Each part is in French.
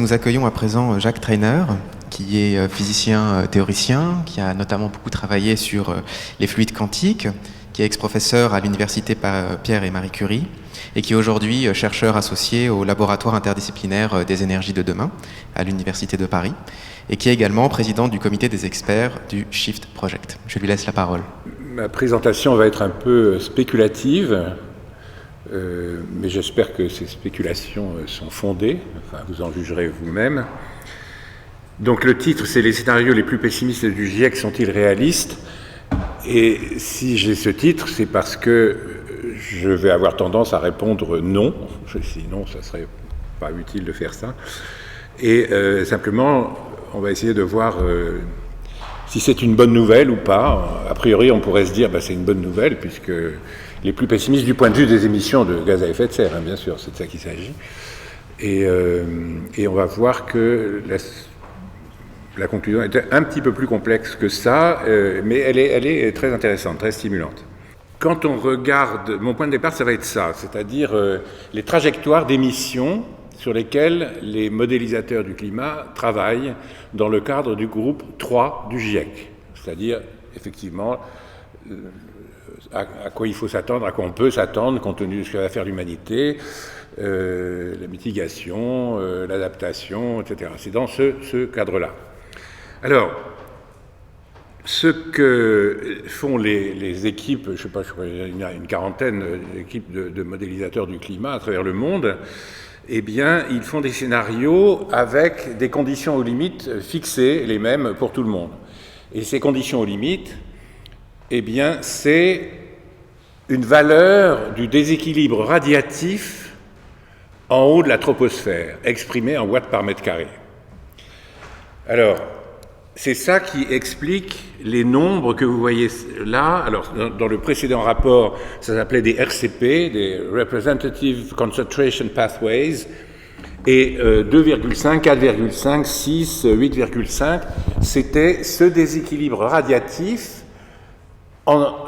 nous accueillons à présent Jacques Trainer, qui est physicien théoricien, qui a notamment beaucoup travaillé sur les fluides quantiques, qui est ex-professeur à l'université Pierre et Marie Curie, et qui est aujourd'hui chercheur associé au laboratoire interdisciplinaire des énergies de demain à l'université de Paris, et qui est également président du comité des experts du Shift Project. Je lui laisse la parole. Ma présentation va être un peu spéculative, mais j'espère que ces spéculations sont fondées, enfin vous en jugerez vous-même. Donc le titre, c'est « Les scénarios les plus pessimistes du GIEC sont-ils réalistes ?» Et si j'ai ce titre, c'est parce que je vais avoir tendance à répondre non, sinon ça serait pas utile de faire ça. Et simplement, on va essayer de voir si c'est une bonne nouvelle ou pas. A priori, on pourrait se dire c'est une bonne nouvelle, puisque les plus pessimistes du point de vue des émissions de gaz à effet de serre, hein, bien sûr, c'est de ça qu'il s'agit. Et on va voir que la conclusion est un petit peu plus complexe que ça, mais elle est très intéressante, très stimulante. Quand on regarde, mon point de départ, ça va être ça, c'est-à-dire les trajectoires d'émissions sur lesquelles les modélisateurs du climat travaillent dans le cadre du groupe 3 du GIEC, c'est-à-dire effectivement à quoi il faut s'attendre, à quoi on peut s'attendre compte tenu de ce que va faire l'humanité, la mitigation, l'adaptation, etc. C'est dans ce cadre-là. Alors, ce que font les équipes, je ne sais pas, il y a une quarantaine d'équipes de modélisateurs du climat à travers le monde, eh bien, ils font des scénarios avec des conditions aux limites fixées, les mêmes pour tout le monde. Et ces conditions aux limites, eh bien, c'est une valeur du déséquilibre radiatif en haut de la troposphère, exprimée en watts par mètre carré. Alors, c'est ça qui explique les nombres que vous voyez là. Alors, dans le précédent rapport, ça s'appelait des RCP, des Representative Concentration Pathways, et 2,5, 4,5, 6, 8,5, c'était ce déséquilibre radiatif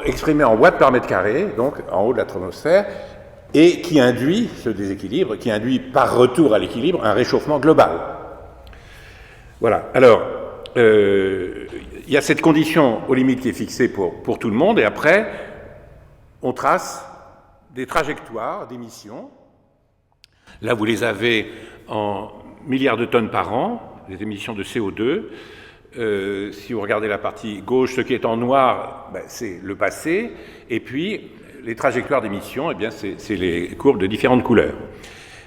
exprimé en watts par mètre carré, donc en haut de la troposphère, et qui induit, ce déséquilibre, qui induit par retour à l'équilibre, un réchauffement global. Voilà. Alors, il y a cette condition aux limites qui est fixée pour tout le monde, et après, on trace des trajectoires d'émissions. Là, vous les avez en milliards de tonnes par an, les émissions de CO2. Si vous regardez la partie gauche, ce qui est en noir, c'est le passé, et puis les trajectoires d'émissions, eh bien, c'est les courbes de différentes couleurs.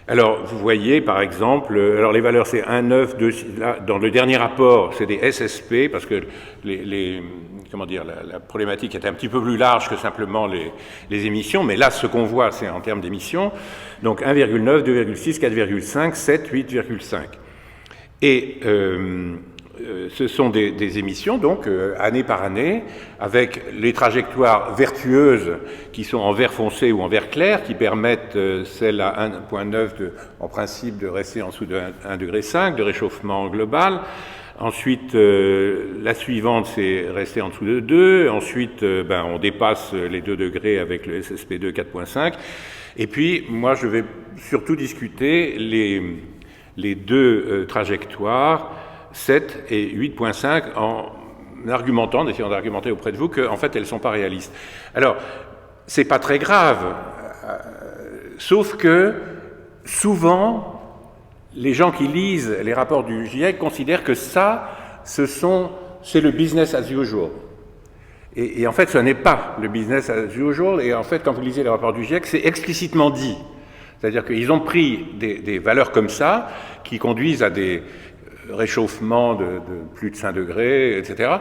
Alors, vous voyez, par exemple, alors les valeurs, c'est 1, 9, 2, 6, là, dans le dernier rapport, c'est des SSP, parce que la problématique est un petit peu plus large que simplement les émissions, mais là, ce qu'on voit, c'est en termes d'émissions, donc 1,9, 2,6, 4,5, 7, 8,5. Et ce sont des émissions, donc, année par année, avec les trajectoires vertueuses qui sont en vert foncé ou en vert clair, qui permettent celle à 1,9 en principe de rester en dessous de 1,5 degré de réchauffement global. Ensuite, la suivante, c'est rester en dessous de 2. Ensuite, on dépasse les 2 degrés avec le SSP2 4,5. Et puis, moi, je vais surtout discuter les deux trajectoires 7 et 8.5 en argumentant, en essayant d'argumenter auprès de vous qu'en fait elles ne sont pas réalistes. Alors, c'est pas très grave, sauf que souvent les gens qui lisent les rapports du GIEC considèrent que c'est le business as usual. Et en fait, ce n'est pas le business as usual, et en fait, quand vous lisez les rapports du GIEC, c'est explicitement dit. C'est-à-dire qu'ils ont pris des valeurs comme ça, qui conduisent à des réchauffement de plus de 5 degrés, etc.,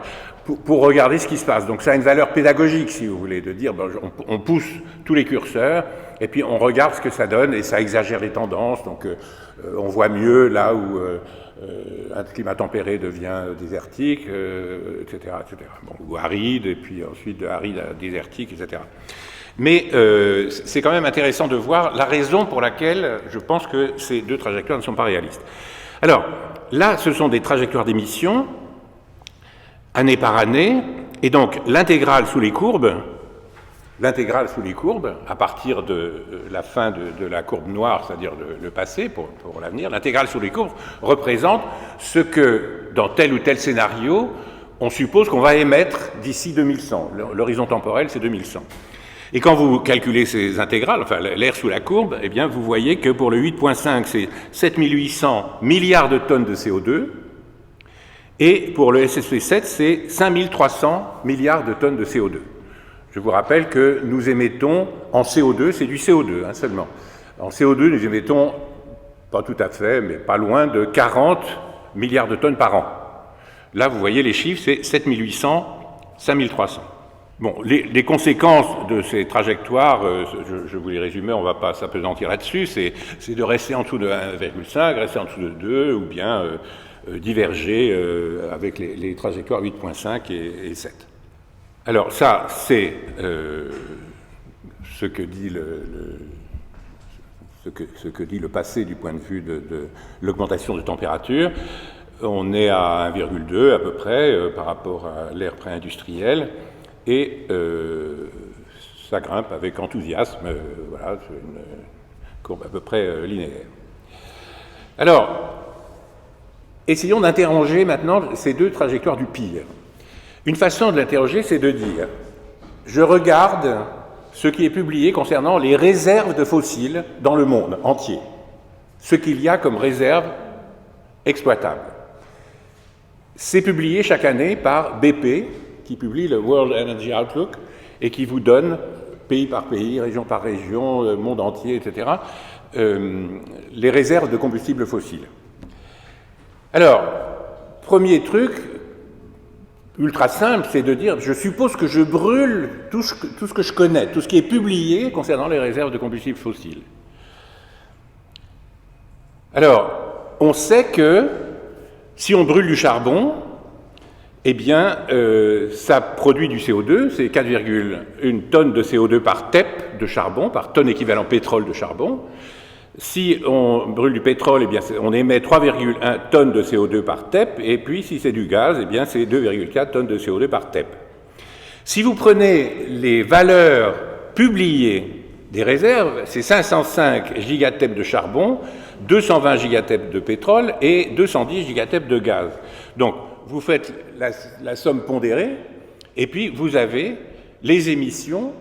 pour regarder ce qui se passe. Donc ça a une valeur pédagogique, si vous voulez, de dire on pousse tous les curseurs, et puis on regarde ce que ça donne, et ça exagère les tendances, donc on voit mieux là où un climat tempéré devient désertique, etc., etc. Bon, ou aride, et puis ensuite de aride à désertique, etc. Mais c'est quand même intéressant de voir la raison pour laquelle je pense que ces deux trajectoires ne sont pas réalistes. Alors, là, ce sont des trajectoires d'émissions, année par année, et donc l'intégrale sous les courbes, l'intégrale sous les courbes, à partir de la fin de la courbe noire, c'est-à-dire le passé pour l'avenir, l'intégrale sous les courbes représente ce que, dans tel ou tel scénario, on suppose qu'on va émettre d'ici 2100. L'horizon temporel, c'est 2100. Et quand vous calculez ces intégrales, enfin l'air sous la courbe, eh bien vous voyez que pour le 8.5, c'est 7800 milliards de tonnes de CO2, et pour le SSP7, c'est 5300 milliards de tonnes de CO2. Je vous rappelle que nous émettons en CO2, c'est du CO2 seulement. En CO2, nous émettons, pas tout à fait, mais pas loin de 40 milliards de tonnes par an. Là, vous voyez les chiffres, c'est 7800, 5300. Bon, les conséquences de ces trajectoires, je vous les résumer, on ne va pas s'apesantir là-dessus, c'est de rester en dessous de 1,5, rester en dessous de 2, ou bien diverger avec les trajectoires 8.5 et 7. Alors ça, c'est ce que dit le passé du point de vue de l'augmentation de température. On est à 1,2 à peu près par rapport à l'ère pré-industrielle. Et ça grimpe avec enthousiasme, voilà, c'est une courbe à peu près linéaire. Alors, essayons d'interroger maintenant ces deux trajectoires du pire. Une façon de l'interroger, c'est de dire, je regarde ce qui est publié concernant les réserves de fossiles dans le monde entier, ce qu'il y a comme réserves exploitables. C'est publié chaque année par BP, qui publie le World Energy Outlook et qui vous donne, pays par pays, région par région, monde entier, etc., les réserves de combustibles fossiles. Alors, premier truc, ultra simple, c'est de dire, je suppose que je brûle tout ce que je connais, tout ce qui est publié concernant les réserves de combustibles fossiles. Alors, on sait que si on brûle du charbon, eh bien, ça produit du CO2, c'est 4,1 tonnes de CO2 par TEP de charbon, par tonne équivalent pétrole de charbon. Si on brûle du pétrole, eh bien, on émet 3,1 tonnes de CO2 par TEP, et puis si c'est du gaz, eh bien, c'est 2,4 tonnes de CO2 par TEP. Si vous prenez les valeurs publiées des réserves, c'est 505 gigatep de charbon, 220 gigatep de pétrole et 210 gigatep de gaz. Donc, vous faites la somme pondérée, et puis vous avez les émissions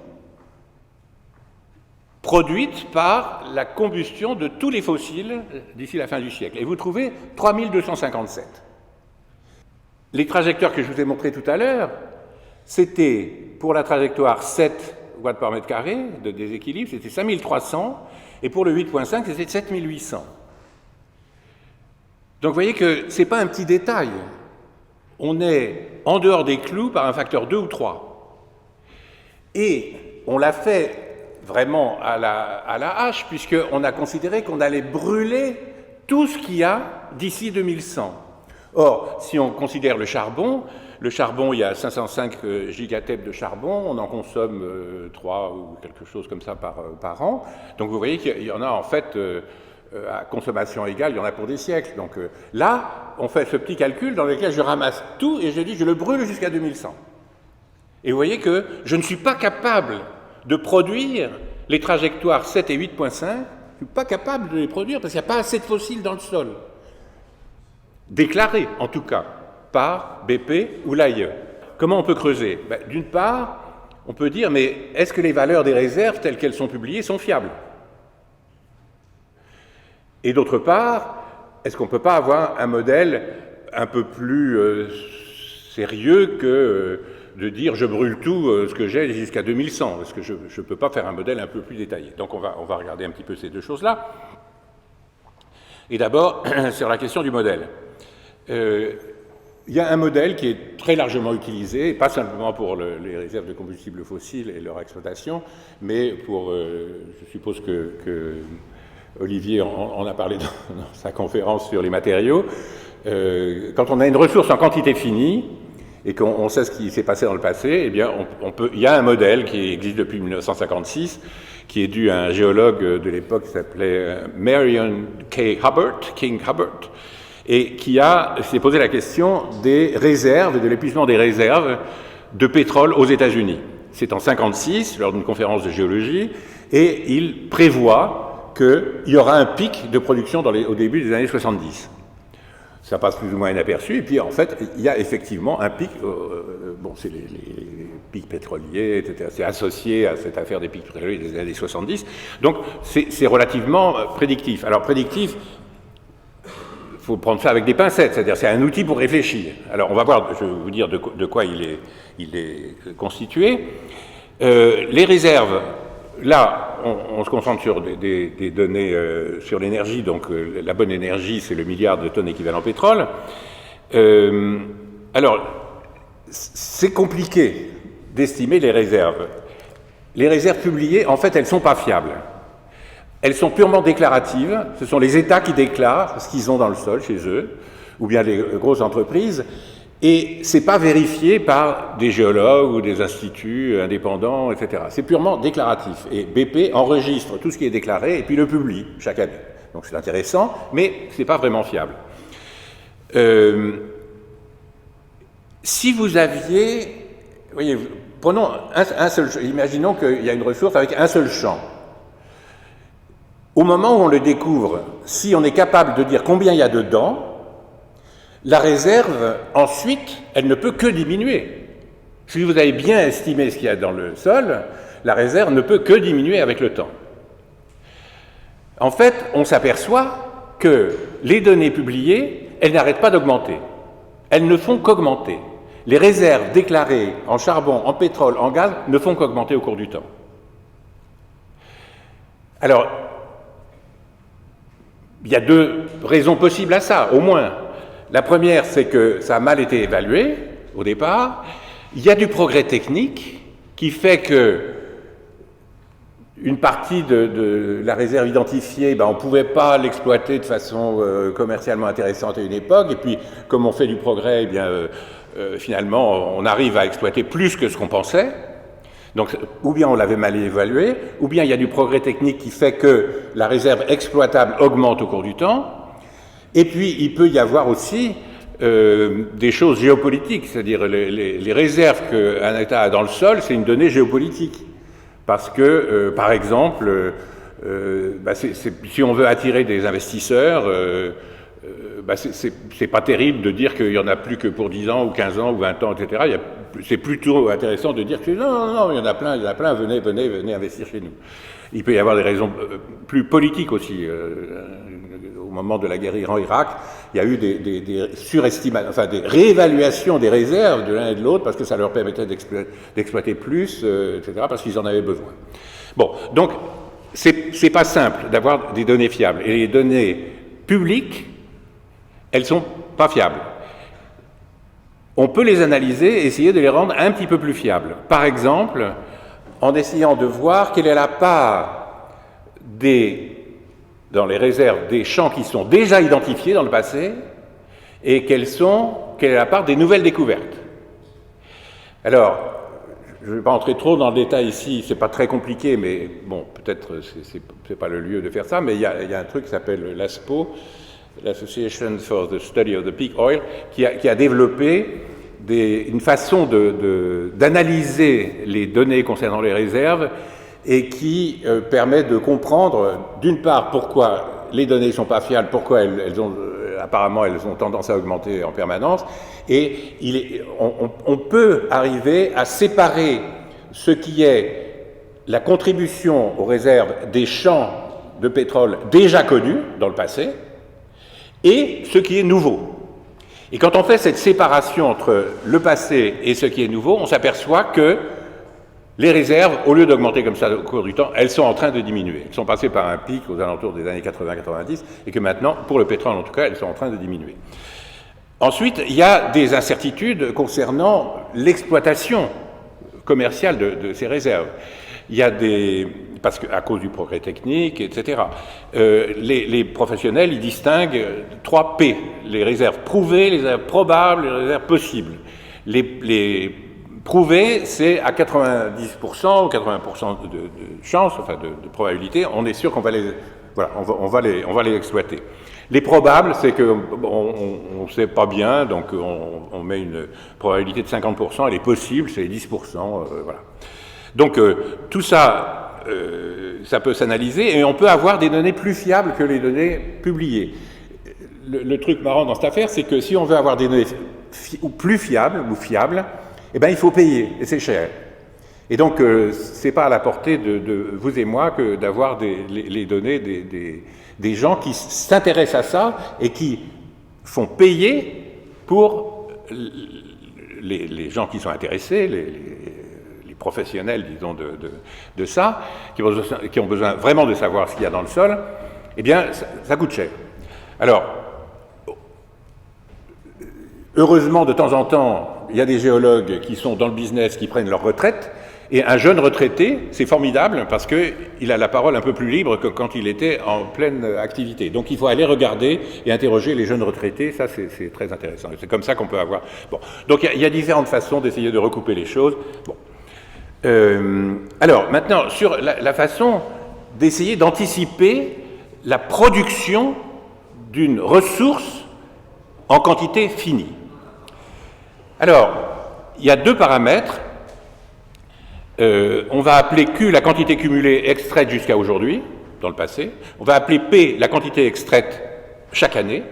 produites par la combustion de tous les fossiles d'ici la fin du siècle. Et vous trouvez 3257. Les trajectoires que je vous ai montrées tout à l'heure, c'était pour la trajectoire 7 watts par mètre carré de déséquilibre, c'était 5300, et pour le 8.5, c'était 7800. Donc vous voyez que ce n'est pas un petit détail. On est en dehors des clous par un facteur 2 ou 3. Et on l'a fait vraiment à la hache, puisqu'on a considéré qu'on allait brûler tout ce qu'il y a d'ici 2100. Or, si on considère le charbon, il y a 505 gigatep de charbon, on en consomme 3 ou quelque chose comme ça par an. Donc vous voyez qu'il y en a en fait... à consommation égale, il y en a pour des siècles. Donc là, on fait ce petit calcul dans lequel je ramasse tout et je dis je le brûle jusqu'à 2100. Et vous voyez que je ne suis pas capable de produire les trajectoires 7 et 8.5, je ne suis pas capable de les produire parce qu'il n'y a pas assez de fossiles dans le sol. Déclarés, en tout cas, par BP ou l'AIE. Comment on peut creuser ? D'une part, on peut dire, mais est-ce que les valeurs des réserves telles qu'elles sont publiées sont fiables ? Et d'autre part, est-ce qu'on ne peut pas avoir un modèle un peu plus sérieux que de dire je brûle tout ce que j'ai jusqu'à 2100 ? Est-ce que je ne peux pas faire un modèle un peu plus détaillé ? Donc on va regarder un petit peu ces deux choses-là. Et d'abord, sur la question du modèle. Il y a un modèle qui est très largement utilisé, pas simplement pour les réserves de combustibles fossiles et leur exploitation, mais pour, je suppose que Olivier en a parlé dans sa conférence sur les matériaux. Quand on a une ressource en quantité finie et qu'on sait ce qui s'est passé dans le passé, eh bien, il y a un modèle qui existe depuis 1956, qui est dû à un géologue de l'époque qui s'appelait Marion King Hubbert, et qui s'est posé la question des réserves et de l'épuisement des réserves de pétrole aux États-Unis. c'est en 1956, lors d'une conférence de géologie, et il prévoit qu'il y aura un pic de production au début des années 70. Ça passe plus ou moins inaperçu, et puis en fait, il y a effectivement un pic, bon, c'est les pics pétroliers, etc., c'est associé à cette affaire des pics pétroliers des années 70, donc c'est relativement prédictif. Alors prédictif, il faut prendre ça avec des pincettes, c'est-à-dire c'est un outil pour réfléchir. Alors on va voir, je vais vous dire de quoi il est constitué. Les réserves, là, on se concentre sur des données sur l'énergie, donc la bonne énergie, c'est le milliard de tonnes équivalent pétrole. Alors, c'est compliqué d'estimer les réserves. Les réserves publiées, en fait, elles ne sont pas fiables. Elles sont purement déclaratives, ce sont les États qui déclarent ce qu'ils ont dans le sol chez eux, ou bien les grosses entreprises, et ce n'est pas vérifié par des géologues ou des instituts indépendants, etc. C'est purement déclaratif. Et BP enregistre tout ce qui est déclaré et puis le publie chaque année. Donc c'est intéressant, mais ce n'est pas vraiment fiable. Si vous aviez... Voyez, prenons un seul... Imaginons qu'il y a une ressource avec un seul champ. Au moment où on le découvre, si on est capable de dire combien il y a dedans, la réserve, ensuite, elle ne peut que diminuer. Si vous avez bien estimé ce qu'il y a dans le sol, la réserve ne peut que diminuer avec le temps. En fait, on s'aperçoit que les données publiées, elles n'arrêtent pas d'augmenter. Elles ne font qu'augmenter. Les réserves déclarées en charbon, en pétrole, en gaz ne font qu'augmenter au cours du temps. Alors, il y a deux raisons possibles à ça, au moins. La première, c'est que ça a mal été évalué au départ. Il y a du progrès technique qui fait que une partie de la réserve identifiée, on ne pouvait pas l'exploiter de façon commercialement intéressante à une époque. Et puis, comme on fait du progrès, finalement, on arrive à exploiter plus que ce qu'on pensait. Donc, ou bien on l'avait mal évalué, ou bien il y a du progrès technique qui fait que la réserve exploitable augmente au cours du temps. Et puis, il peut y avoir aussi des choses géopolitiques, c'est-à-dire les réserves qu'un État a dans le sol, c'est une donnée géopolitique. Parce que, par exemple, si on veut attirer des investisseurs, c'est pas terrible de dire qu'il n'y en a plus que pour 10 ans, ou 15 ans, ou 20 ans, etc. C'est plutôt intéressant de dire que non, il y en a plein, venez investir chez nous. Il peut y avoir des raisons plus politiques aussi. Au moment de la guerre Iran-Irak, il y a eu des surestimations, enfin des réévaluations des réserves de l'un et de l'autre parce que ça leur permettait d'exploiter plus, etc., parce qu'ils en avaient besoin. Bon, donc, c'est pas simple d'avoir des données fiables. Et les données publiques, elles sont pas fiables. On peut les analyser et essayer de les rendre un petit peu plus fiables. Par exemple, en essayant de voir quelle est la part dans les réserves des champs qui sont déjà identifiés dans le passé et quelle est la part des nouvelles découvertes. Alors, je ne vais pas entrer trop dans le détail ici, c'est pas très compliqué, mais bon, peut-être c'est pas le lieu de faire ça, mais il y a un truc qui s'appelle l'ASPO, l'Association for the Study of the Peak Oil, qui a développé une façon d'analyser les données concernant les réserves et qui permet de comprendre, d'une part, pourquoi les données ne sont pas fiables, pourquoi apparemment elles ont tendance à augmenter en permanence, et on peut arriver à séparer ce qui est la contribution aux réserves des champs de pétrole déjà connus dans le passé, et ce qui est nouveau. Et quand on fait cette séparation entre le passé et ce qui est nouveau, on s'aperçoit que les réserves, au lieu d'augmenter comme ça au cours du temps, elles sont en train de diminuer. Elles sont passées par un pic aux alentours des années 80-90, et que maintenant, pour le pétrole en tout cas, elles sont en train de diminuer. Ensuite, il y a des incertitudes concernant l'exploitation commerciale de ces réserves. Il y a parce qu'à cause du progrès technique, etc. Les professionnels, ils distinguent 3 P, les réserves prouvées, les réserves probables, les réserves possibles. Les prouvées, c'est à 90% ou 80% de chance, enfin de probabilité, on est sûr qu'on va les exploiter. Les probables, c'est qu'on ne sait pas bien, donc on met une probabilité de 50%, elle est possible, c'est 10%, voilà. Donc tout ça, ça peut s'analyser et on peut avoir des données plus fiables que les données publiées. Le truc marrant dans cette affaire, c'est que si on veut avoir des données plus fiables, eh ben, il faut payer, et c'est cher. Et donc, c'est pas à la portée de vous et moi que d'avoir les données des gens qui s'intéressent à ça et qui font payer pour les gens qui sont intéressés, les professionnels, disons, de ça, qui ont besoin vraiment de savoir ce qu'il y a dans le sol. Eh bien, ça coûte cher. Alors, heureusement, de temps en temps, il y a des géologues qui sont dans le business, qui prennent leur retraite, et un jeune retraité, c'est formidable parce qu'il a la parole un peu plus libre que quand il était en pleine activité. Donc il faut aller regarder et interroger les jeunes retraités, ça c'est très intéressant. C'est comme ça qu'on peut avoir... Bon. Donc il y a différentes façons d'essayer de recouper les choses. Bon. Alors maintenant, sur la façon d'essayer d'anticiper la production d'une ressource en quantité finie. Alors, il y a deux paramètres. On va appeler Q la quantité cumulée extraite jusqu'à aujourd'hui, dans le passé. On va appeler P la quantité extraite chaque année,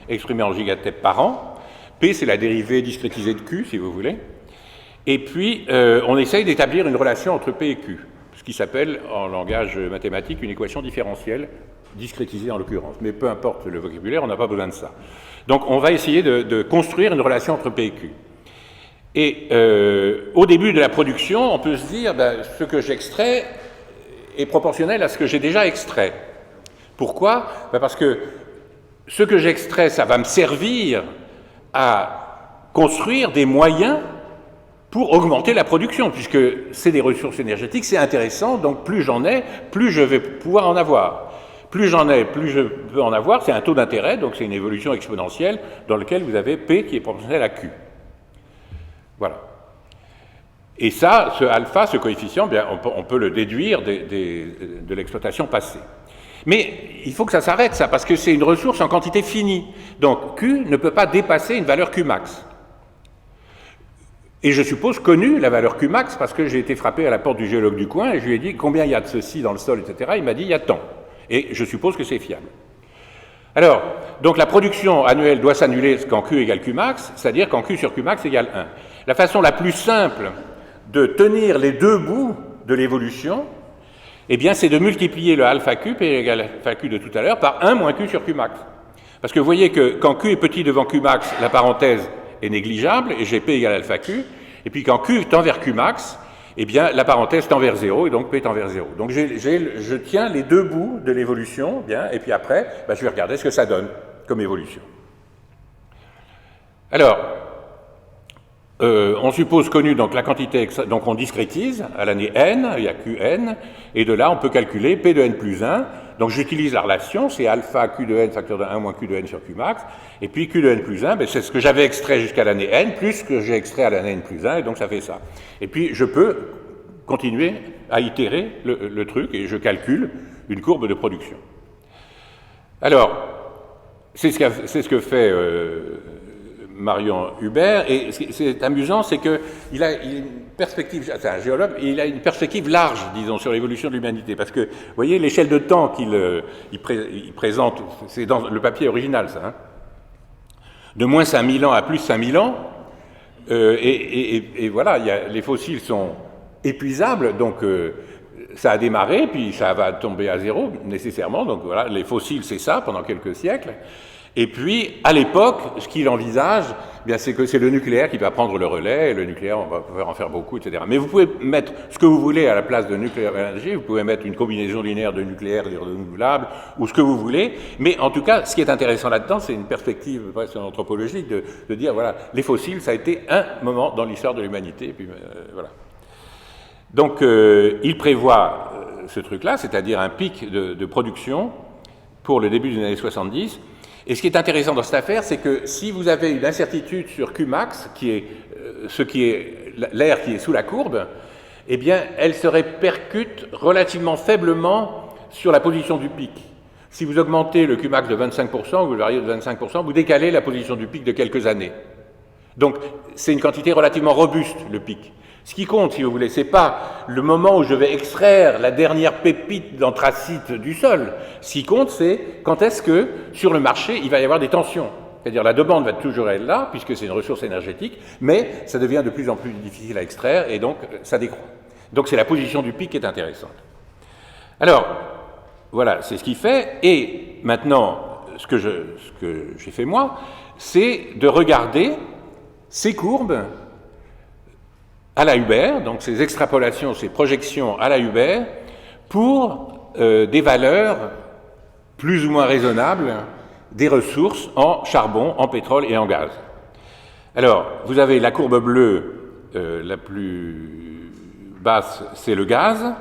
exprimée en gigatep par an. P, c'est la dérivée discrétisée de Q, si vous voulez. Et puis, on essaye d'établir une relation entre P et Q, ce qui s'appelle, en langage mathématique, une équation différentielle, discrétisée en l'occurrence. Mais peu importe le vocabulaire, on n'a pas besoin de ça. Donc, on va essayer de construire une relation entre P et Q. Et au début de la production, on peut se dire, ce que j'extrais est proportionnel à ce que j'ai déjà extrait. Pourquoi ? Parce que ce que j'extrais, ça va me servir à construire des moyens pour augmenter la production, puisque c'est des ressources énergétiques, c'est intéressant, donc plus j'en ai, plus je vais pouvoir en avoir. Plus j'en ai, plus je peux en avoir, c'est un taux d'intérêt, donc c'est une évolution exponentielle dans laquelle vous avez P qui est proportionnel à Q. Voilà. Et ça, ce alpha, ce coefficient, bien, on peut le déduire de l'exploitation passée. Mais il faut que ça s'arrête, ça, parce que c'est une ressource en quantité finie. Donc Q ne peut pas dépasser une valeur Q max. Et je suppose connu la valeur Q max parce que j'ai été frappé à la porte du géologue du coin et je lui ai dit combien il y a de ceci dans le sol, etc. Il m'a dit il y a tant. Et je suppose que c'est fiable. Alors, donc la production annuelle doit s'annuler quand Q égale Q max, c'est-à-dire quand Q sur Q max égale 1. La façon la plus simple de tenir les deux bouts de l'évolution, eh bien, c'est de multiplier le alpha Q, P égale alpha Q de tout à l'heure, par 1 moins Q sur Q max. Parce que vous voyez que quand Q est petit devant Q max, la parenthèse est négligeable, et j'ai P égale alpha Q, et puis quand Q tend vers Q max, eh bien, la parenthèse tend vers 0, et donc P tend vers 0. Donc je tiens les deux bouts de l'évolution, bien, et puis après, je vais regarder ce que ça donne comme évolution. Alors, on suppose connu donc la quantité, donc on discrétise à l'année n, il y a Qn, et de là on peut calculer P de n plus 1. Donc j'utilise la relation, c'est alpha Q de n facteur de 1 moins Q de n sur Q max, et puis Q de n plus 1, c'est ce que j'avais extrait jusqu'à l'année n, plus ce que j'ai extrait à l'année n plus 1, et donc ça fait ça. Et puis je peux continuer à itérer le truc, et je calcule une courbe de production. Alors, c'est ce que fait Marion Hubert, et ce qui est amusant, c'est qu'il a une perspective, c'est un géologue, et il a une perspective large, disons, sur l'évolution de l'humanité, parce que, vous voyez, l'échelle de temps qu'il présente, c'est dans le papier original, ça, hein, de moins 5000 ans à plus 5000 ans, et voilà, les fossiles sont épuisables, donc ça a démarré, puis ça va tomber à zéro, nécessairement, donc voilà, les fossiles, c'est ça, pendant quelques siècles. Et puis, à l'époque, ce qu'il envisage, bien, c'est que c'est le nucléaire qui va prendre le relais, et le nucléaire, on va pouvoir en faire beaucoup, etc. Mais vous pouvez mettre ce que vous voulez à la place de nucléaire énergie, vous pouvez mettre une combinaison linéaire de nucléaire et de renouvelables, ou ce que vous voulez, mais en tout cas, ce qui est intéressant là-dedans, c'est une perspective presque anthropologique de dire, voilà, les fossiles, ça a été un moment dans l'histoire de l'humanité, et puis voilà. Donc, il prévoit ce truc-là, c'est-à-dire un pic de production pour le début des années 70. Et ce qui est intéressant dans cette affaire, c'est que si vous avez une incertitude sur Qmax, qui est l'air qui est sous la courbe, eh bien, elle se répercute relativement faiblement sur la position du pic. Si vous augmentez le Qmax de 25%, vous le variez de 25%, vous décalez la position du pic de quelques années. Donc, c'est une quantité relativement robuste, le pic. Ce qui compte, si vous voulez, c'est pas le moment où je vais extraire la dernière pépite d'anthracite du sol. Ce qui compte, c'est quand est-ce que, sur le marché, il va y avoir des tensions. C'est-à-dire la demande va toujours être là, puisque c'est une ressource énergétique, mais ça devient de plus en plus difficile à extraire, et donc ça décroît. Donc c'est la position du pic qui est intéressante. Alors, voilà, c'est ce qu'il fait, et maintenant, ce que j'ai fait moi, c'est de regarder ces courbes à la Hubert, donc ces extrapolations, ces projections à la Hubert, pour des valeurs plus ou moins raisonnables des ressources en charbon, en pétrole et en gaz. Alors, vous avez la courbe bleue, la plus basse, c'est le gaz,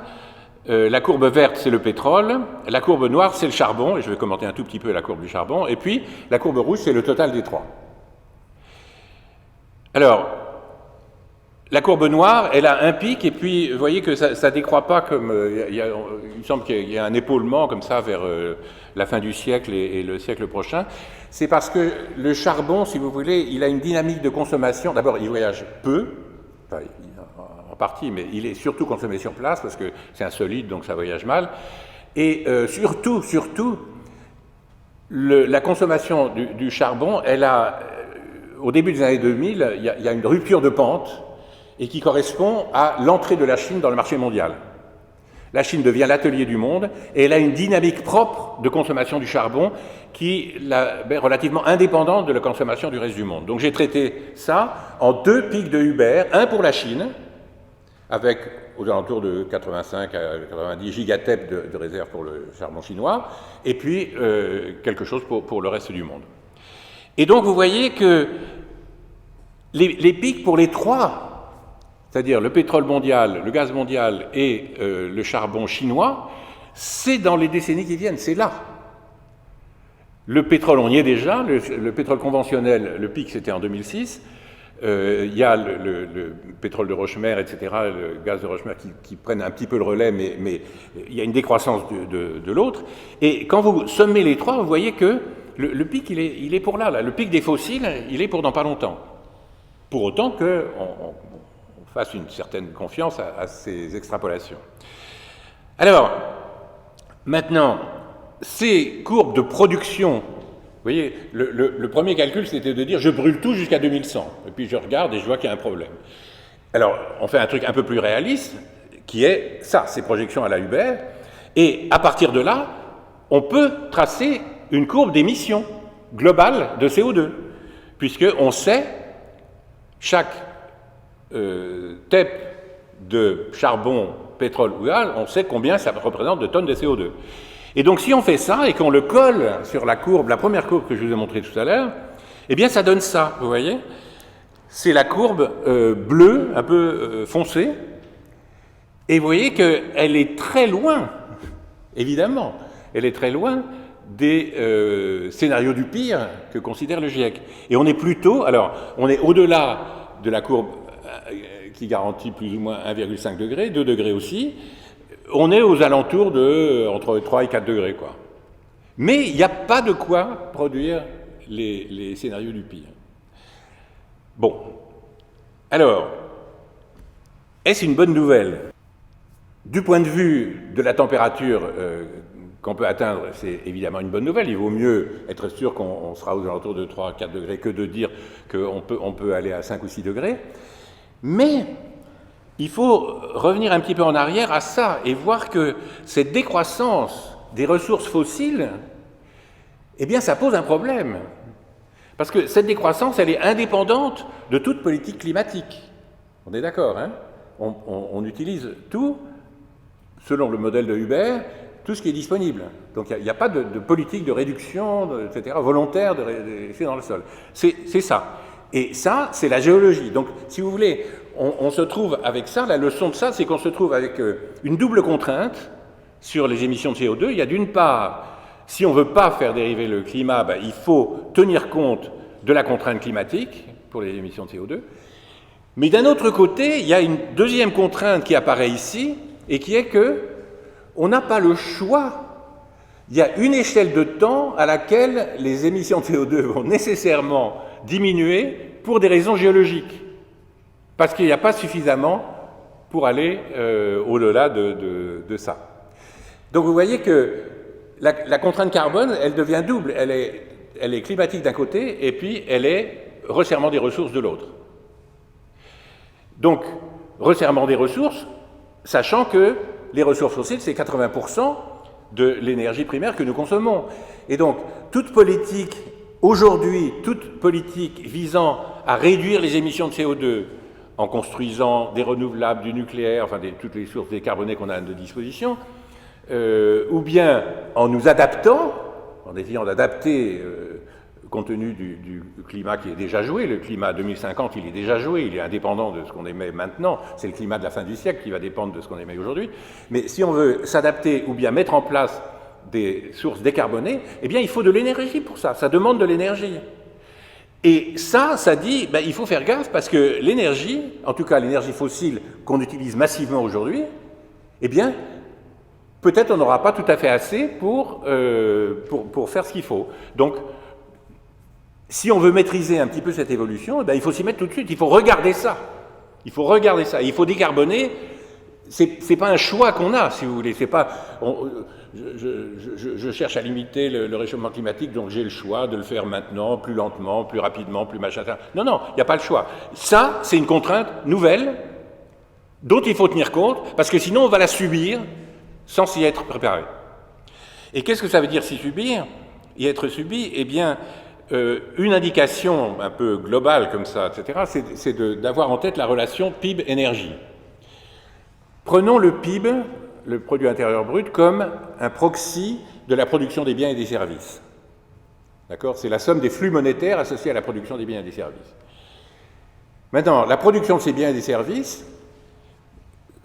la courbe verte, c'est le pétrole, la courbe noire, c'est le charbon, et je vais commenter un tout petit peu la courbe du charbon, et puis la courbe rouge, c'est le total des trois. Alors, la courbe noire, elle a un pic, et puis vous voyez que ça ne décroît pas comme... il me semble qu'il y a un épaulement comme ça vers la fin du siècle et le siècle prochain. C'est parce que le charbon, si vous voulez, il a une dynamique de consommation. D'abord, il voyage peu, enfin, en partie, mais il est surtout consommé sur place parce que c'est un solide, donc ça voyage mal. Et surtout, la consommation du charbon, elle a, au début des années 2000, il y a une rupture de pente, et qui correspond à l'entrée de la Chine dans le marché mondial. La Chine devient l'atelier du monde, et elle a une dynamique propre de consommation du charbon qui est relativement indépendante de la consommation du reste du monde. Donc j'ai traité ça en deux pics de Hubert, un pour la Chine, avec aux alentours de 85 à 90 gigatep de réserve pour le charbon chinois, et puis quelque chose pour le reste du monde. Et donc vous voyez que les pics pour les trois, c'est-à-dire le pétrole mondial, le gaz mondial et le charbon chinois, c'est dans les décennies qui viennent, c'est là. Le pétrole, on y est déjà, le pétrole conventionnel, le pic c'était en 2006, il y a le pétrole de Rochemer, etc., le gaz de Rochemer qui prennent un petit peu le relais, mais il y a une décroissance de l'autre. Et quand vous sommez les trois, vous voyez que le pic, il est pour là. Le pic des fossiles, il est pour dans pas longtemps. Pour autant qu'on fasse une certaine confiance à ces extrapolations. Alors, maintenant, ces courbes de production, vous voyez, le premier calcul, c'était de dire je brûle tout jusqu'à 2100. Et puis je regarde et je vois qu'il y a un problème. Alors, on fait un truc un peu plus réaliste, qui est ça, ces projections à la Hubert. Et à partir de là, on peut tracer une courbe d'émission globale de CO2, puisqu'on sait chaque TEP de charbon, pétrole ou gaz, on sait combien ça représente de tonnes de CO2. Et donc si on fait ça et qu'on le colle sur la courbe, la première courbe que je vous ai montrée tout à l'heure, eh bien ça donne ça, vous voyez. C'est la courbe bleue, un peu foncée, et vous voyez qu'elle est très loin, évidemment, elle est très loin des scénarios du pire que considère le GIEC. Et on est plutôt, alors, on est au-delà de la courbe qui garantit plus ou moins 1,5 degré, 2 degrés aussi, on est aux alentours de entre 3 et 4 degrés, quoi. Mais il n'y a pas de quoi produire les scénarios du pire. Bon. Alors, est-ce une bonne nouvelle? Du point de vue de la température qu'on peut atteindre, c'est évidemment une bonne nouvelle. Il vaut mieux être sûr qu'on sera aux alentours de 3 à 4 degrés que de dire qu'on peut aller à 5 ou 6 degrés. Mais il faut revenir un petit peu en arrière à ça et voir que cette décroissance des ressources fossiles, eh bien, ça pose un problème. Parce que cette décroissance, elle est indépendante de toute politique climatique. On est d'accord, hein? On utilise tout, selon le modèle de Hubert, tout ce qui est disponible. Donc il n'y a pas de politique de réduction, etc., volontaire de laisser dans le sol. C'est ça. Et ça, c'est la géologie. Donc, si vous voulez, on se trouve avec ça, la leçon de ça, c'est qu'on se trouve avec une double contrainte sur les émissions de CO2. Il y a d'une part, si on ne veut pas faire dériver le climat, il faut tenir compte de la contrainte climatique pour les émissions de CO2. Mais d'un autre côté, il y a une deuxième contrainte qui apparaît ici, et qui est que on n'a pas le choix il y a une échelle de temps à laquelle les émissions de CO2 vont nécessairement diminuer pour des raisons géologiques, parce qu'il n'y a pas suffisamment pour aller au-delà de ça. Donc vous voyez que la contrainte carbone, elle devient double. Elle est climatique d'un côté, et puis elle est resserrement des ressources de l'autre. Donc, resserrement des ressources, sachant que les ressources fossiles, c'est 80% de l'énergie primaire que nous consommons. Et donc, toute politique, aujourd'hui, toute politique visant à réduire les émissions de CO2 en construisant des renouvelables, du nucléaire, enfin toutes les sources décarbonées qu'on a à notre disposition, ou bien en nous adaptant, en essayant d'adapter compte tenu du climat qui est déjà joué. Le climat 2050, il est déjà joué, il est indépendant de ce qu'on émet maintenant. C'est le climat de la fin du siècle qui va dépendre de ce qu'on émet aujourd'hui. Mais si on veut s'adapter ou bien mettre en place des sources décarbonées, eh bien il faut de l'énergie pour ça, ça demande de l'énergie. Et ça dit, il faut faire gaffe parce que l'énergie, en tout cas l'énergie fossile qu'on utilise massivement aujourd'hui, eh bien peut-être on n'aura pas tout à fait assez pour faire ce qu'il faut. Donc, si on veut maîtriser un petit peu cette évolution, il faut s'y mettre tout de suite, il faut regarder ça. Il faut regarder ça, il faut décarboner. C'est pas un choix qu'on a, si vous voulez. C'est pas, je cherche à limiter le réchauffement climatique, donc j'ai le choix de le faire maintenant, plus lentement, plus rapidement, plus machin. Non, il n'y a pas le choix. Ça, c'est une contrainte nouvelle dont il faut tenir compte, parce que sinon on va la subir sans s'y être préparé. Et qu'est-ce que ça veut dire s'y subir, y être subi? Eh bien, une indication un peu globale comme ça, etc., c'est d'avoir en tête la relation PIB-énergie. Prenons le PIB, le produit intérieur brut, comme un proxy de la production des biens et des services. D'accord? C'est la somme des flux monétaires associés à la production des biens et des services. Maintenant, la production de ces biens et des services,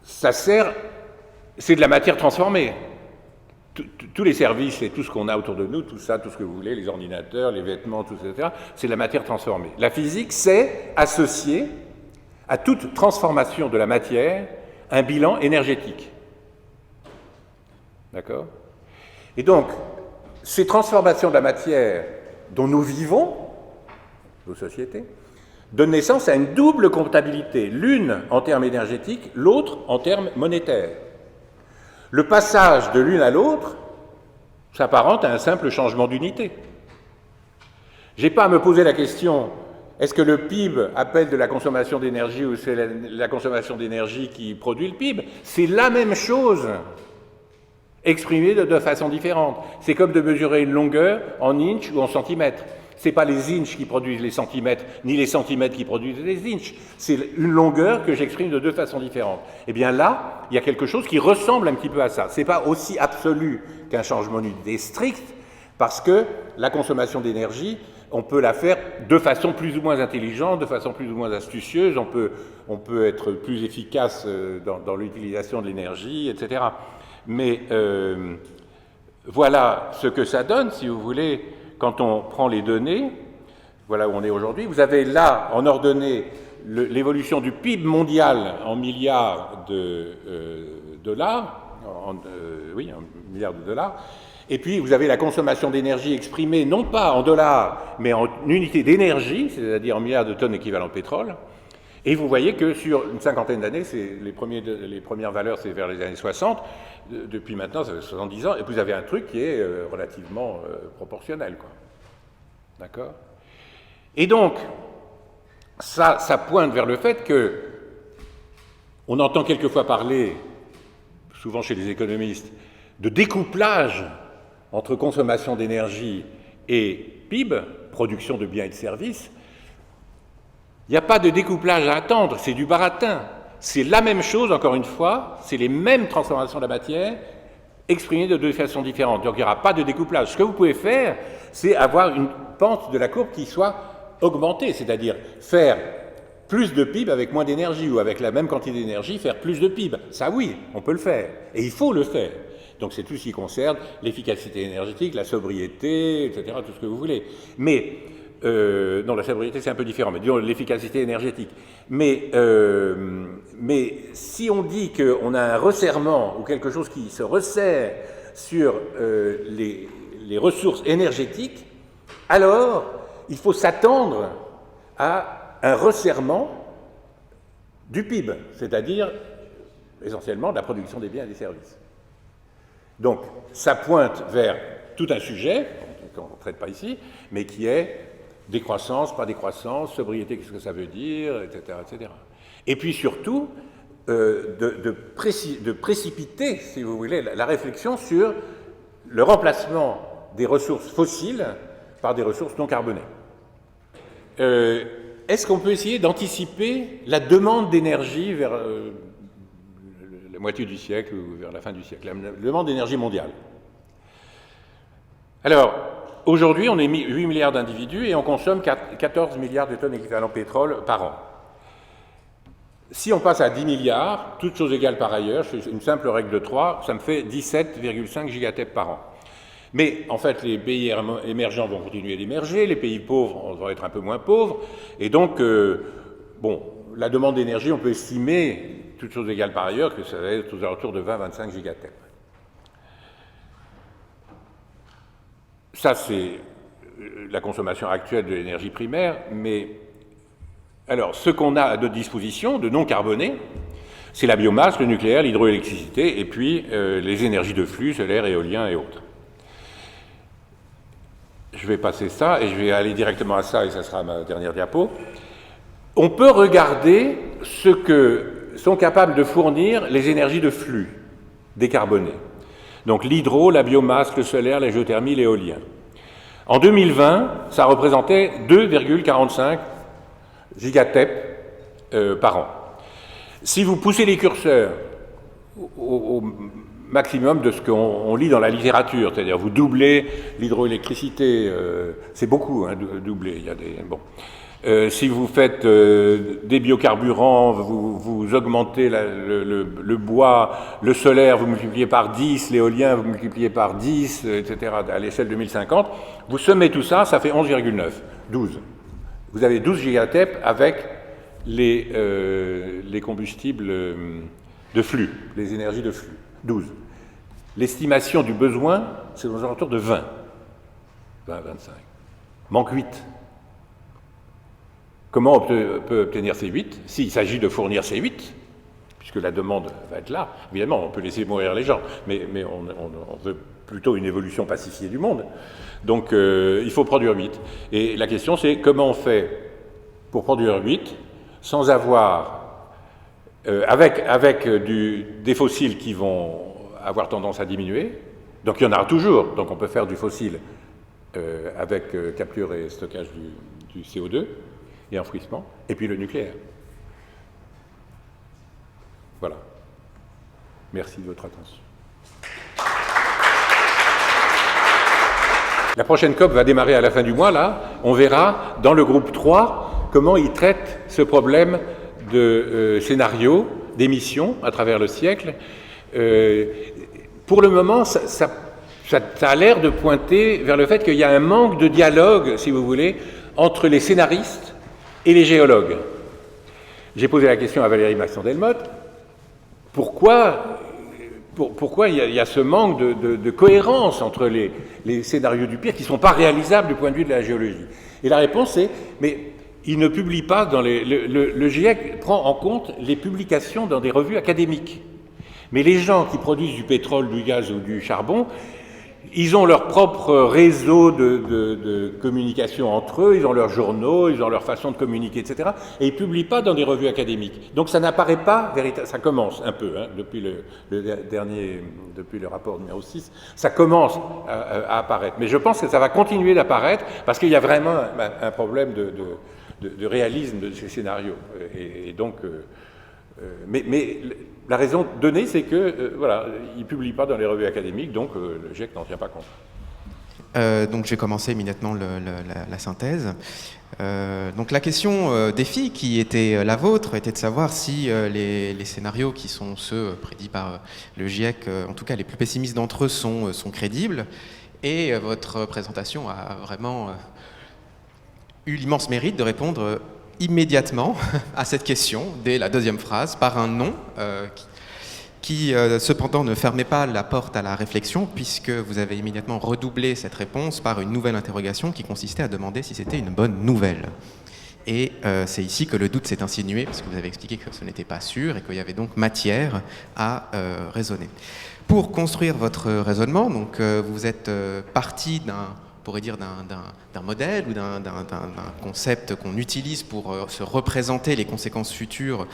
c'est de la matière transformée. Tous les services et tout ce qu'on a autour de nous, tout ça, tout ce que vous voulez, les ordinateurs, les vêtements, tout ça, etc., c'est de la matière transformée. La physique, c'est associer à toute transformation de la matière un bilan énergétique. D'accord? Et donc, ces transformations de la matière dont nous vivons, nos sociétés, donnent naissance à une double comptabilité, l'une en termes énergétiques, l'autre en termes monétaires. Le passage de l'une à l'autre s'apparente à un simple changement d'unité. Je n'ai pas à me poser la question, est-ce que le PIB appelle de la consommation d'énergie ou c'est la consommation d'énergie qui produit le PIB? C'est la même chose, exprimée de façon différente. C'est comme de mesurer une longueur en inches ou en centimètres. Ce n'est pas les inches qui produisent les centimètres, ni les centimètres qui produisent les inches. C'est une longueur que j'exprime de deux façons différentes. Eh bien là, il y a quelque chose qui ressemble un petit peu à ça. Ce n'est pas aussi absolu qu'un changement d'unité strict, parce que la consommation d'énergie, on peut la faire de façon plus ou moins intelligente, de façon plus ou moins astucieuse, on peut être plus efficace dans l'utilisation de l'énergie, etc. Mais voilà ce que ça donne, si vous voulez. Quand on prend les données, voilà où on est aujourd'hui, vous avez là, en ordonnée, l'évolution du PIB mondial en milliards de dollars, en milliards de dollars, et puis vous avez la consommation d'énergie exprimée non pas en dollars, mais en unités d'énergie, c'est-à-dire en milliards de tonnes équivalent de pétrole, et vous voyez que sur une cinquantaine d'années, les premières valeurs, c'est vers les années 60, depuis maintenant, ça fait 70 ans, et vous avez un truc qui est relativement proportionnel, quoi. D'accord? Et donc, ça pointe vers le fait que on entend quelquefois parler, souvent chez les économistes, de découplage entre consommation d'énergie et PIB, production de biens et de services. Il n'y a pas de découplage à attendre, c'est du baratin. C'est la même chose, encore une fois, c'est les mêmes transformations de la matière exprimées de deux façons différentes. Donc il n'y aura pas de découplage. Ce que vous pouvez faire, c'est avoir une pente de la courbe qui soit augmentée, c'est-à-dire faire plus de PIB avec moins d'énergie, ou avec la même quantité d'énergie, faire plus de PIB. Ça oui, on peut le faire, et il faut le faire. Donc c'est tout ce qui concerne l'efficacité énergétique, la sobriété, etc., tout ce que vous voulez. Mais non, la sobriété c'est un peu différent, mais disons l'efficacité énergétique. Mais si on dit qu'on a un resserrement ou quelque chose qui se resserre sur les ressources énergétiques, alors il faut s'attendre à un resserrement du PIB, c'est-à-dire essentiellement de la production des biens et des services. Donc, ça pointe vers tout un sujet, qu'on ne traite pas ici, mais qui est décroissance, pas décroissance, sobriété, qu'est-ce que ça veut dire, etc. etc. Et puis surtout, de précipiter, si vous voulez, la réflexion sur le remplacement des ressources fossiles par des ressources non carbonées. Est-ce qu'on peut essayer d'anticiper la demande d'énergie vers la moitié du siècle ou vers la fin du siècle, la demande d'énergie mondiale? Alors, aujourd'hui, on est 8 milliards d'individus et on consomme 14 milliards de tonnes équivalent pétrole par an. Si on passe à 10 milliards, toutes choses égales par ailleurs, je fais une simple règle de 3, ça me fait 17,5 gigatep par an. Mais en fait, les pays émergents vont continuer d'émerger, les pays pauvres vont être un peu moins pauvres, et donc, la demande d'énergie, on peut estimer, toutes choses égales par ailleurs, que ça va être aux alentours de 20-25 gigatep. Ça, c'est la consommation actuelle de l'énergie primaire, mais alors, ce qu'on a à notre disposition de non carboné, c'est la biomasse, le nucléaire, l'hydroélectricité, et puis les énergies de flux, solaire, éolien et autres. Je vais passer ça, et je vais aller directement à ça, et ça sera ma dernière diapo. On peut regarder ce que sont capables de fournir les énergies de flux décarbonées. Donc l'hydro, la biomasse, le solaire, la géothermie, l'éolien. En 2020, ça représentait 2,45 gigatep par an. Si vous poussez les curseurs au maximum de ce qu'on lit dans la littérature, c'est-à-dire vous doublez l'hydroélectricité, c'est beaucoup, hein, doubler, il y a des... Bon. Si vous faites des biocarburants, vous augmentez le bois, le solaire, vous multipliez par 10, l'éolien, vous multipliez par 10, etc., à l'échelle 2050, vous sommez tout ça, ça fait 11,9, 12. Vous avez 12 gigatep avec les combustibles de flux, les énergies de flux, 12. L'estimation du besoin, c'est aux alentours de 20, 20-25. Manque 8. Comment on peut obtenir ces 8? S'il s'agit de fournir ces 8, puisque la demande va être là, évidemment, on peut laisser mourir les gens, mais on veut plutôt une évolution pacifiée du monde. Donc, il faut produire 8. Et la question, c'est comment on fait pour produire 8 sans avoir, avec des fossiles qui vont avoir tendance à diminuer. Donc, il y en aura toujours. Donc, on peut faire du fossile avec capture et stockage du CO2 et enfouissement, et puis le nucléaire. Voilà. Merci de votre attention. La prochaine COP va démarrer à la fin du mois, là. On verra dans le groupe 3 comment ils traitent ce problème de scénario, d'émissions à travers le siècle. Pour le moment, ça a l'air de pointer vers le fait qu'il y a un manque de dialogue, si vous voulez, entre les scénaristes et les géologues. J'ai posé la question à Valérie Masson-Delmotte, pourquoi il y a ce manque de cohérence entre les scénarios du pire qui ne sont pas réalisables du point de vue de la géologie? Et la réponse est, mais ils ne publient pas dans le GIEC prend en compte les publications dans des revues académiques. Mais les gens qui produisent du pétrole, du gaz ou du charbon, ils ont leur propre réseau de communication entre eux, ils ont leurs journaux, ils ont leur façon de communiquer, etc. Et ils ne publient pas dans des revues académiques. Donc ça n'apparaît pas véritablement. Ça commence un peu, hein, depuis le rapport numéro 6, ça commence à apparaître. Mais je pense que ça va continuer d'apparaître parce qu'il y a vraiment un problème de réalisme de ces scénarios. Et donc... Mais la raison donnée, c'est que voilà, ils ne publient pas dans les revues académiques, donc le GIEC n'en tient pas compte. Donc je vais commencer immédiatement la synthèse. Donc la question défi qui était la vôtre était de savoir si les scénarios qui sont ceux prédits par le GIEC, en tout cas les plus pessimistes d'entre eux, sont crédibles. Et votre présentation a vraiment eu l'immense mérite de répondre immédiatement à cette question, dès la deuxième phrase, par un non qui cependant ne fermait pas la porte à la réflexion, puisque vous avez immédiatement redoublé cette réponse par une nouvelle interrogation qui consistait à demander si c'était une bonne nouvelle. Et c'est ici que le doute s'est insinué, parce que vous avez expliqué que ce n'était pas sûr et qu'il y avait donc matière à raisonner. Pour construire votre raisonnement, donc, vous êtes parti d'un modèle ou d'un concept qu'on utilise pour se représenter les conséquences futures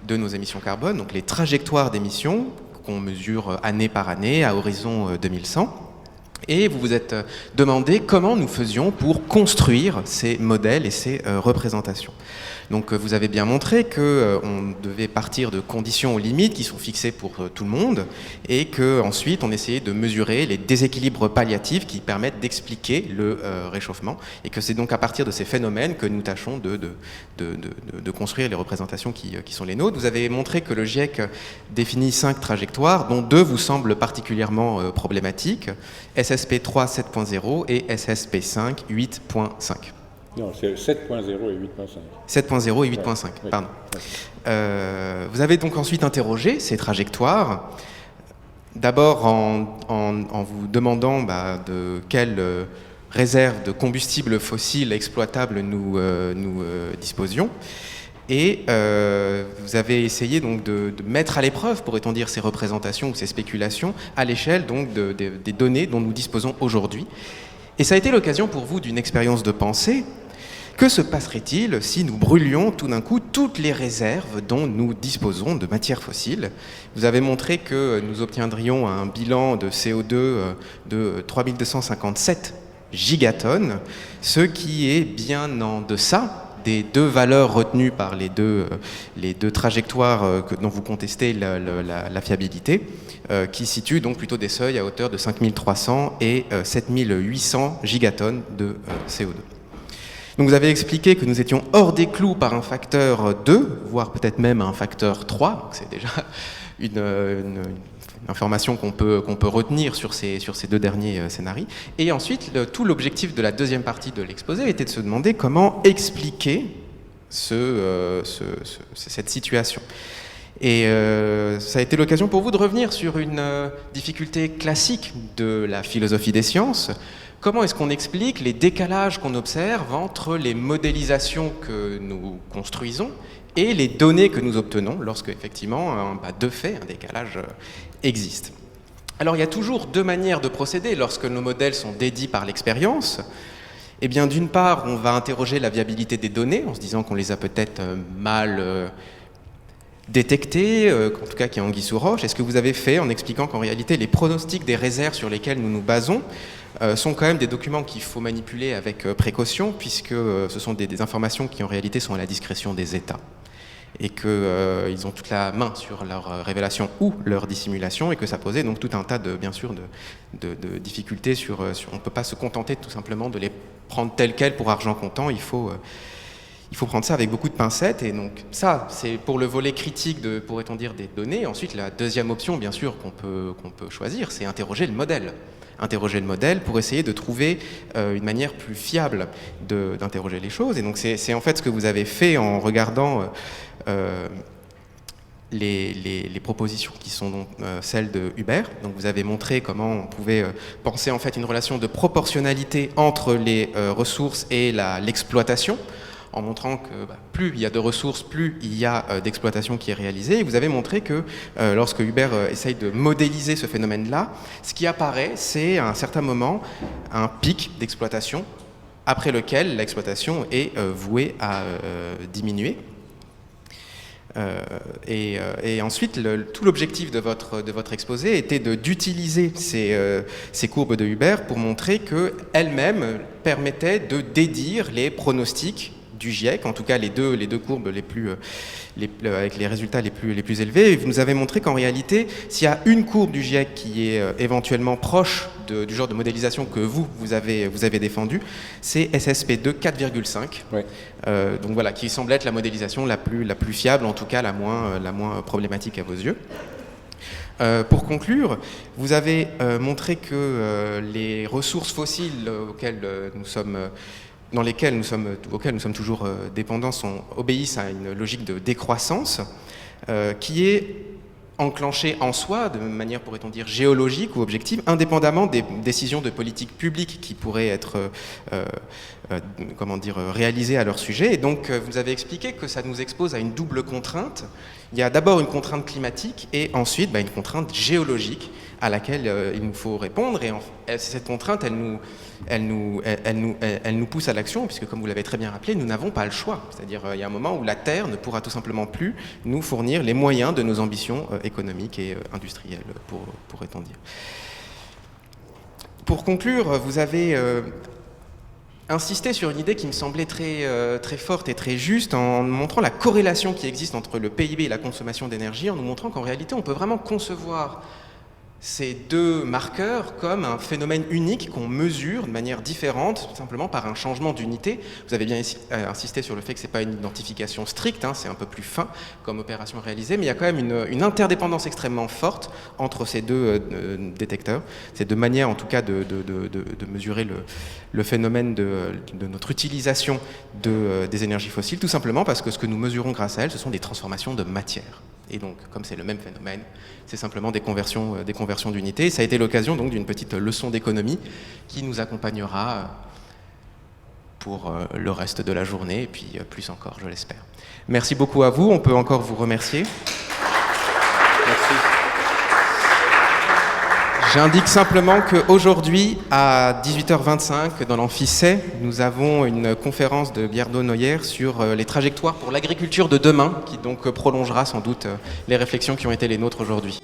de nos émissions carbone, donc les trajectoires d'émissions qu'on mesure année par année à horizon 2100. Et vous vous êtes demandé comment nous faisions pour construire ces modèles et ces représentations. Donc vous avez bien montré qu'on devait partir de conditions aux limites qui sont fixées pour tout le monde et qu'ensuite on essayait de mesurer les déséquilibres palliatifs qui permettent d'expliquer le réchauffement et que c'est donc à partir de ces phénomènes que nous tâchons de construire les représentations qui sont les nôtres. Vous avez montré que le GIEC définit 5 trajectoires dont 2 vous semblent particulièrement problématiques, SSP 3 7.0 et SSP 5 8.5. Non, c'est 7.0 et 8.5. 7.0 et 8.5, ouais, pardon. Ouais. Vous avez donc ensuite interrogé ces trajectoires, d'abord en vous demandant de quelle réserve de combustibles fossiles exploitables nous disposions. Et vous avez essayé donc de mettre à l'épreuve, pourrait-on dire, ces représentations ou ces spéculations à l'échelle donc des données dont nous disposons aujourd'hui. Et ça a été l'occasion pour vous d'une expérience de pensée. Que se passerait-il si nous brûlions tout d'un coup toutes les réserves dont nous disposons de matières fossiles? Vous avez montré que nous obtiendrions un bilan de CO2 de 3257 gigatonnes, ce qui est bien en deçà des 2 valeurs retenues par les deux trajectoires dont vous contestez la fiabilité, qui situent donc plutôt des seuils à hauteur de 5300 et 7800 gigatonnes de CO2. Donc vous avez expliqué que nous étions hors des clous par un facteur 2, voire peut-être même un facteur 3, c'est déjà une information qu'on peut retenir sur ces 2 derniers scénarios. Et ensuite, tout l'objectif de la deuxième partie de l'exposé était de se demander comment expliquer cette situation. Et ça a été l'occasion pour vous de revenir sur une difficulté classique de la philosophie des sciences. Comment est-ce qu'on explique les décalages qu'on observe entre les modélisations que nous construisons et les données que nous obtenons lorsque, effectivement, de fait, un décalage existe? Alors, il y a toujours 2 manières de procéder lorsque nos modèles sont dédits par l'expérience. Eh bien, d'une part, on va interroger la viabilité des données en se disant qu'on les a peut-être mal détectées, en tout cas qu'il y a anguille sous roche. Et ce que vous avez fait en expliquant qu'en réalité, les pronostics des réserves sur lesquelles nous nous basons sont quand même des documents qu'il faut manipuler avec précaution, puisque ce sont des informations qui en réalité sont à la discrétion des États et qu'ils ont toute la main sur leur révélation ou leur dissimulation, et que ça posait donc tout un tas de difficultés on ne peut pas se contenter tout simplement de les prendre telles quelles pour argent comptant. Il faut prendre ça avec beaucoup de pincettes. Et donc ça, c'est pour le volet critique pourrait-on dire, des données. Ensuite, la deuxième option, bien sûr, qu'on peut choisir, c'est interroger le modèle. Interroger le modèle pour essayer de trouver une manière plus fiable d'interroger les choses. Et donc c'est en fait ce que vous avez fait en regardant les propositions qui sont donc celles de Hubert. Donc vous avez montré comment on pouvait penser en fait une relation de proportionnalité entre les ressources et l'exploitation, en montrant que plus il y a de ressources, plus il y a d'exploitation qui est réalisée. Et vous avez montré que lorsque Hubert essaye de modéliser ce phénomène-là, ce qui apparaît, c'est à un certain moment un pic d'exploitation après lequel l'exploitation est vouée à diminuer. Et ensuite, tout l'objectif de votre exposé était d'utiliser ces courbes de Hubert pour montrer qu'elles-mêmes permettaient de dédire les pronostics du GIEC, en tout cas les deux courbes avec les résultats les plus élevés. Et vous nous avez montré qu'en réalité, s'il y a une courbe du GIEC qui est éventuellement proche du genre de modélisation que vous avez défendu, c'est SSP2 4,5. Oui. Donc voilà, qui semble être la modélisation la plus fiable, en tout cas la moins problématique à vos yeux. Pour conclure, vous avez montré que les ressources fossiles auxquelles nous sommes toujours dépendants obéissent à une logique de décroissance qui est enclenchée en soi, de manière, pourrait-on dire, géologique ou objective, indépendamment des décisions de politique publique qui pourraient être réalisées à leur sujet. Et donc, vous avez expliqué que ça nous expose à une double contrainte. Il y a d'abord une contrainte climatique et ensuite une contrainte géologique à laquelle il nous faut répondre. Et cette contrainte, elle nous pousse à l'action, puisque, comme vous l'avez très bien rappelé, nous n'avons pas le choix. C'est-à-dire, il y a un moment où la Terre ne pourra tout simplement plus nous fournir les moyens de nos ambitions économiques et industrielles, pourrait-on dire. Pour conclure, vous avez insisté sur une idée qui me semblait très forte et très juste, en montrant la corrélation qui existe entre le PIB et la consommation d'énergie, en nous montrant qu'en réalité, on peut vraiment concevoir ces deux marqueurs comme un phénomène unique qu'on mesure de manière différente, simplement par un changement d'unité. Vous avez bien insisté sur le fait que ce n'est pas une identification stricte, c'est un peu plus fin comme opération réalisée, mais il y a quand même une interdépendance extrêmement forte entre ces deux détecteurs, ces deux manières en tout cas de mesurer le phénomène de notre utilisation des énergies fossiles, tout simplement parce que ce que nous mesurons grâce à elles, ce sont des transformations de matière. Et donc, comme c'est le même phénomène, c'est simplement des conversions d'unités. Ça a été l'occasion donc d'une petite leçon d'économie qui nous accompagnera pour le reste de la journée, et puis plus encore, je l'espère. Merci beaucoup à vous. On peut encore vous remercier. Merci. J'indique simplement qu'aujourd'hui, à 18h25, dans l'amphi C, nous avons une conférence de Bjerdo Neuer sur les trajectoires pour l'agriculture de demain, qui donc prolongera sans doute les réflexions qui ont été les nôtres aujourd'hui.